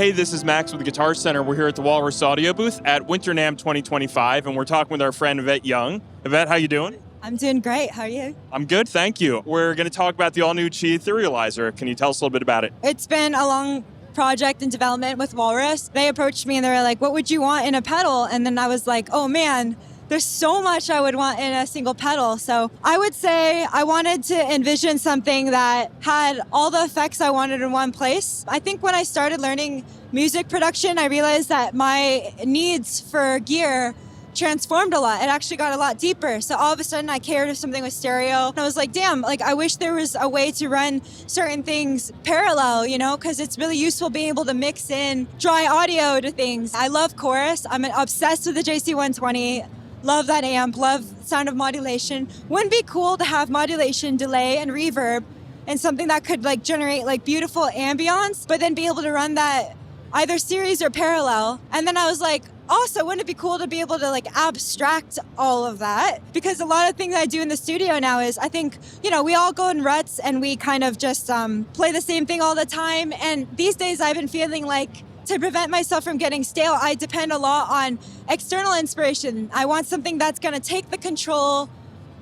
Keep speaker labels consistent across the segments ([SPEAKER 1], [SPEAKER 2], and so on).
[SPEAKER 1] Hey, this is Max with the Guitar Center. We're here at the Walrus Audio booth at Winter NAMM 2025, and we're talking with our friend Yvette Young. Yvette, how you doing?
[SPEAKER 2] I'm doing great. How are you?
[SPEAKER 1] I'm good, thank you. We're going to talk about the all-new Qi Etherealizer. Can you tell us a little bit about it?
[SPEAKER 2] It's been a long project and development with Walrus. They approached me and they were like, what would you want in a pedal? And then I was like, oh man, there's so much I would want in a single pedal. So I would say I wanted to envision something that had all the effects I wanted in one place. I think when I started learning music production, I realized that my needs for gear transformed a lot. It actually got a lot deeper. So all of a sudden I cared if something was stereo. And I was like, damn, like I wish there was a way to run certain things parallel, you know, because it's really useful being able to mix in dry audio to things. I love chorus. I'm obsessed with the JC120. Love that amp, love sound of modulation. Wouldn't it be cool to have modulation, delay, and reverb and something that could like generate like beautiful ambience, but then be able to run that either series or parallel? And then I was like, also, wouldn't it be cool to be able to like abstract all of that? Because a lot of things I do in the studio now is I think, you know, we all go in ruts and we kind of just play the same thing all the time. And these days I've been feeling like to prevent myself from getting stale, I depend a lot on external inspiration. I want something that's going to take the control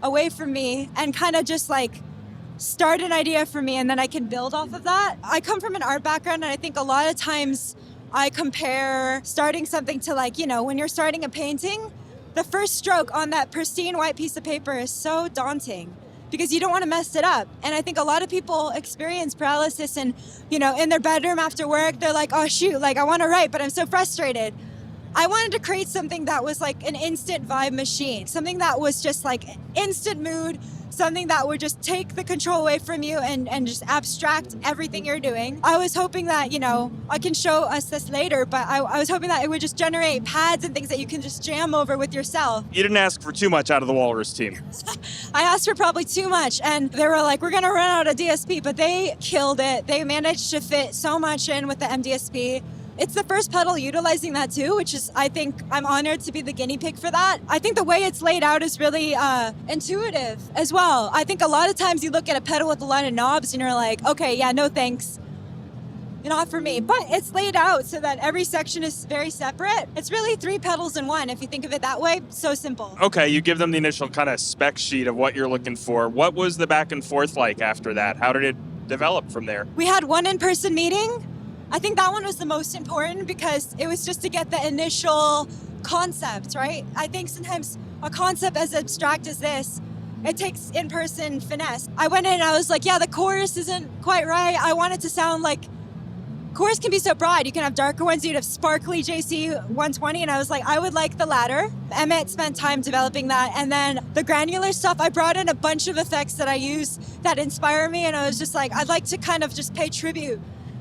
[SPEAKER 2] away from me and kind of just like start an idea for me, and then I can build off of that. I come from an art background, and I think a lot of times I compare starting something to like, you know, when you're starting a painting, the first stroke on that pristine white piece of paper is so daunting because you don't want to mess it up. And I think a lot of people experience paralysis and, you know, in their bedroom after work, they're like, oh shoot, like I want to write, but I'm so frustrated. I wanted to create something that was like an instant vibe machine, something that was just like instant mood, something that would just take the control away from you and just abstract everything you're doing. I was hoping that, you know, I can show us this later, but I was hoping that it would just generate pads and things that you can just jam over with yourself.
[SPEAKER 1] You didn't ask for too much out of the Walrus team.
[SPEAKER 2] I asked for probably too much, and they were like, we're gonna run out of DSP, but they killed it. They managed to fit so much in with the MDSP. It's the first pedal utilizing that too, which is, I think, I'm honored to be the guinea pig for that. I think the way it's laid out is really intuitive as well. I think a lot of times you look at a pedal with a lot of knobs and you're like, okay, yeah, no thanks. Not for me. But it's laid out so that every section is very separate. It's really 3 pedals in one, if you think of it that way. So simple.
[SPEAKER 1] Okay, you give them the initial kind of spec sheet of what you're looking for. What was the back and forth like after that? How did it develop from there?
[SPEAKER 2] We had one in-person meeting. I think that one was the most important because it was just to get the initial concept, right? I think sometimes a concept as abstract as this, it takes in-person finesse. I went in and I was like, yeah, the chorus isn't quite right. I want it to sound like, chorus can be so broad. You can have darker ones, you'd have sparkly JC 120, and I was like, I would like the latter. Emmett spent time developing that. And then the granular stuff, I brought in a bunch of effects that I use that inspire me, and I was just like, I'd like to kind of just pay tribute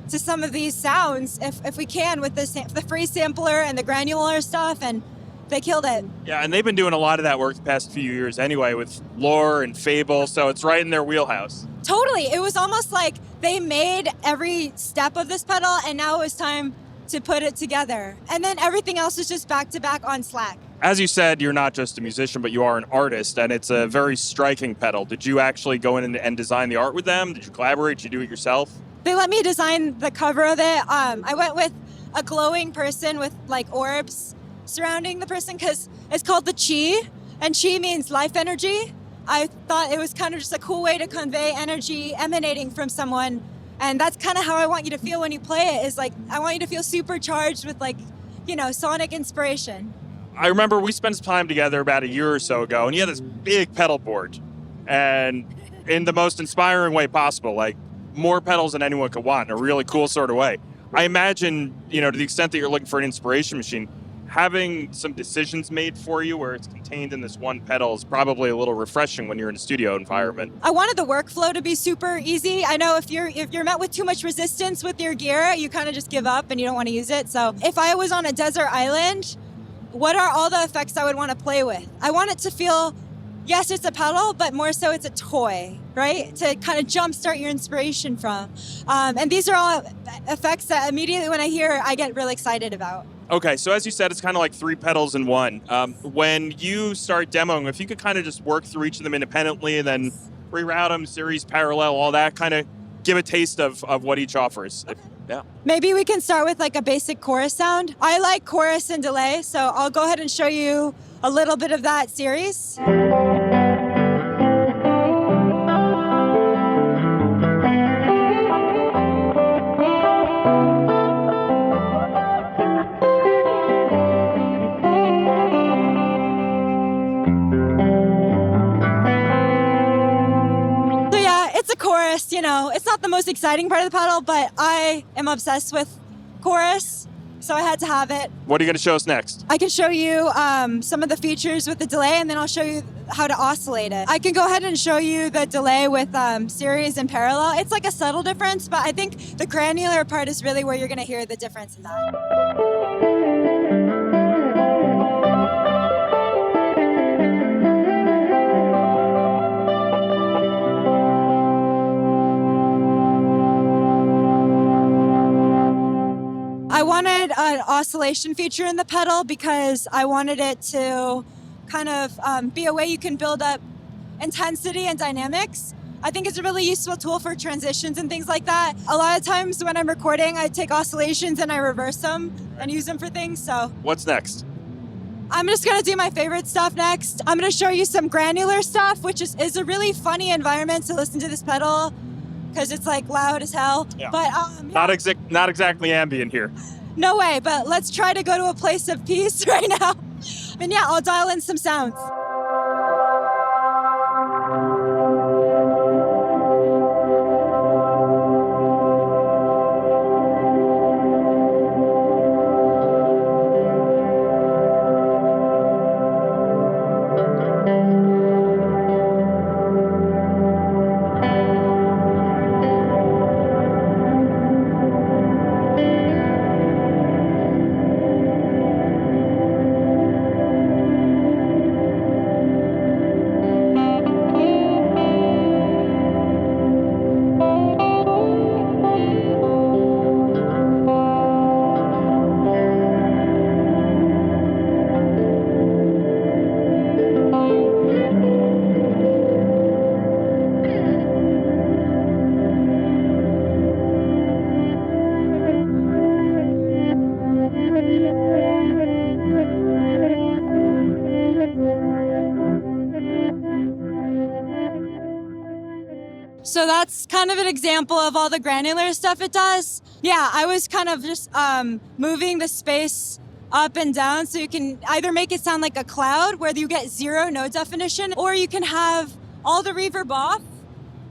[SPEAKER 2] to some of these sounds if we can with the free sampler and the granular stuff, and they killed it.
[SPEAKER 1] Yeah, and they've been doing a lot of that work the past few years anyway with Lore and Fable, so it's right in their wheelhouse.
[SPEAKER 2] Totally. It was almost like they made every step of this pedal and now it was time to put it together. And then everything else is just back to back on Slack.
[SPEAKER 1] As you said, you're not just a musician, but you are an artist, and it's a very striking pedal. Did you actually go in and design the art with them? Did you collaborate? Did you do it yourself?
[SPEAKER 2] They let me design the cover of it. I went with a glowing person with like orbs surrounding the person because it's called the Qi, and Qi means life energy. I thought it was kind of just a cool way to convey energy emanating from someone, and that's kind of how I want you to feel when you play it, is like I want you to feel supercharged with like, you know, sonic inspiration.
[SPEAKER 1] I remember we spent some time together about a year or so ago, and you had this big pedal board, and in the most inspiring way possible, like more pedals than anyone could want in a really cool sort of way. I imagine, you know, to the extent that you're looking for an inspiration machine, having some decisions made for you where it's contained in this one pedal is probably a little refreshing when you're in a studio environment.
[SPEAKER 2] I wanted the workflow to be super easy. I know if you're met with too much resistance with your gear, you kind of just give up and you don't want to use it. So if I was on a desert island, what are all the effects I would want to play with? I want it to feel, yes, it's a pedal, but more so it's a toy, right? To kind of jumpstart your inspiration from. And these are all effects that immediately when I hear, I get really excited about.
[SPEAKER 1] Okay, so as you said, it's kind of like 3 pedals in one. When you start demoing, if you could kind of just work through each of them independently and then reroute them, series, parallel, all that, kind of give a taste of what each offers. Yeah.
[SPEAKER 2] Maybe we can start with like a basic chorus sound. I like chorus and delay, so I'll go ahead and show you a little bit of that series. It's a chorus, you know, it's not the most exciting part of the pedal, but I am obsessed with chorus, so I had to have it.
[SPEAKER 1] What are you going to show us next?
[SPEAKER 2] I can show you some of the features with the delay, and then I'll show you how to oscillate it. I can go ahead and show you the delay with series and parallel. It's like a subtle difference, but I think the granular part is really where you're going to hear the difference in that. I wanted an oscillation feature in the pedal because I wanted it to kind of be a way you can build up intensity and dynamics. I think it's a really useful tool for transitions and things like that. A lot of times when I'm recording, I take oscillations and I reverse them and use them for things. So
[SPEAKER 1] what's next?
[SPEAKER 2] I'm just going to do my favorite stuff next. I'm going to show you some granular stuff, which is a really funny environment to listen to this pedal, because it's like loud as hell.
[SPEAKER 1] Yeah.
[SPEAKER 2] But
[SPEAKER 1] yeah. Not exactly ambient here.
[SPEAKER 2] No way, but let's try to go to a place of peace right now. And yeah, I'll dial in some sounds. So that's kind of an example of all the granular stuff it does. Yeah, I was kind of just moving the space up and down so you can either make it sound like a cloud where you get zero note definition, or you can have all the reverb off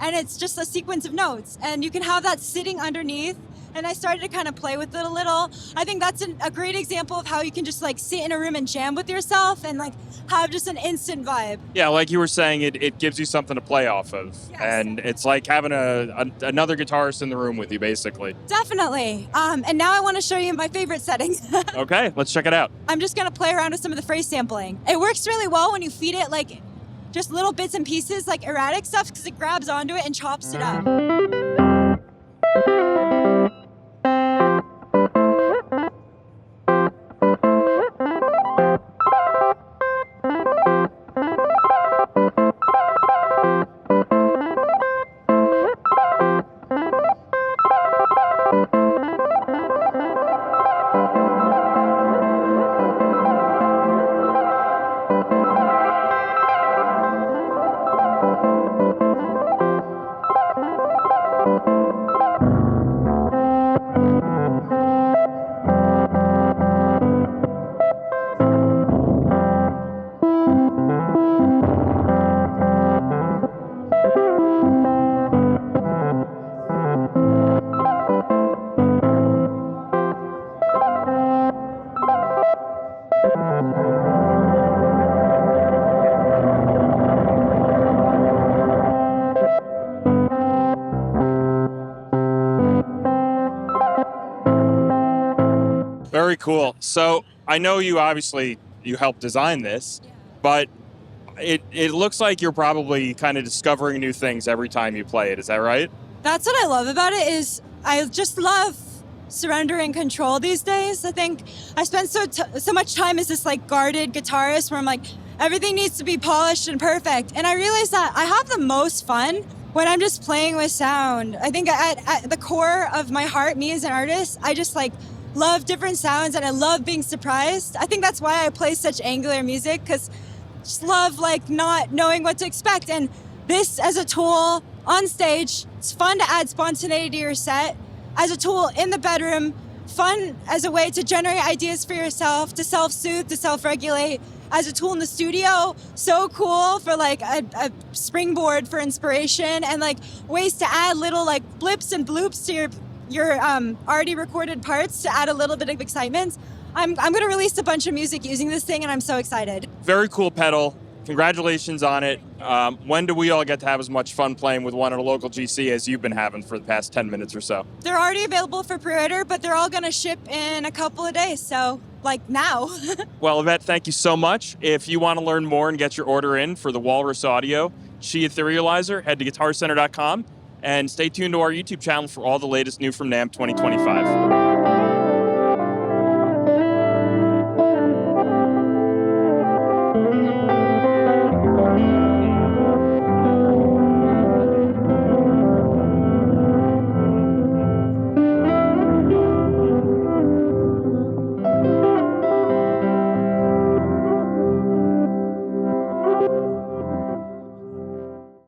[SPEAKER 2] and it's just a sequence of notes, and you can have that sitting underneath. And I started to kind of play with it a little. I think that's a great example of how you can just like sit in a room and jam with yourself and like have just an instant vibe.
[SPEAKER 1] Yeah, like you were saying, it gives you something to play off of. Yes. And it's like having another guitarist in the room with you, basically.
[SPEAKER 2] Definitely. And now I want to show you my favorite setting.
[SPEAKER 1] Okay, let's check it out.
[SPEAKER 2] I'm just going to play around with some of the phrase sampling. It works really well when you feed it like just little bits and pieces, like erratic stuff, because it grabs onto it and chops it up.
[SPEAKER 1] Very cool. So I know you helped design this, but it looks like you're probably kind of discovering new things every time you play it. Is that right?
[SPEAKER 2] That's what I love about it, is I just love surrendering control these days. I think I spent so much time as this like guarded guitarist where I'm like, everything needs to be polished and perfect. And I realized that I have the most fun when I'm just playing with sound. I think at the core of my heart, me as an artist, I just like love different sounds and I love being surprised. I think that's why I play such angular music, because just love like not knowing what to expect. And this as a tool on stage, it's fun to add spontaneity to your set. As a tool in the bedroom, fun as a way to generate ideas for yourself, to self-soothe, to self-regulate. As a tool in the studio, so cool for like a springboard for inspiration and like ways to add little like blips and bloops to your already recorded parts to add a little bit of excitement. I'm going to release a bunch of music using this thing and I'm so excited.
[SPEAKER 1] Very cool pedal. Congratulations on it. When do we all get to have as much fun playing with one at a local GC as you've been having for the past 10 minutes or so?
[SPEAKER 2] They're already available for pre-order, but they're all going to ship in a couple of days. So like now.
[SPEAKER 1] Well, Yvette, thank you so much. If you want to learn more and get your order in for the Walrus Audio Qi Etherealizer, head to guitarcenter.com and stay tuned to our YouTube channel for all the latest new from NAMM 2025.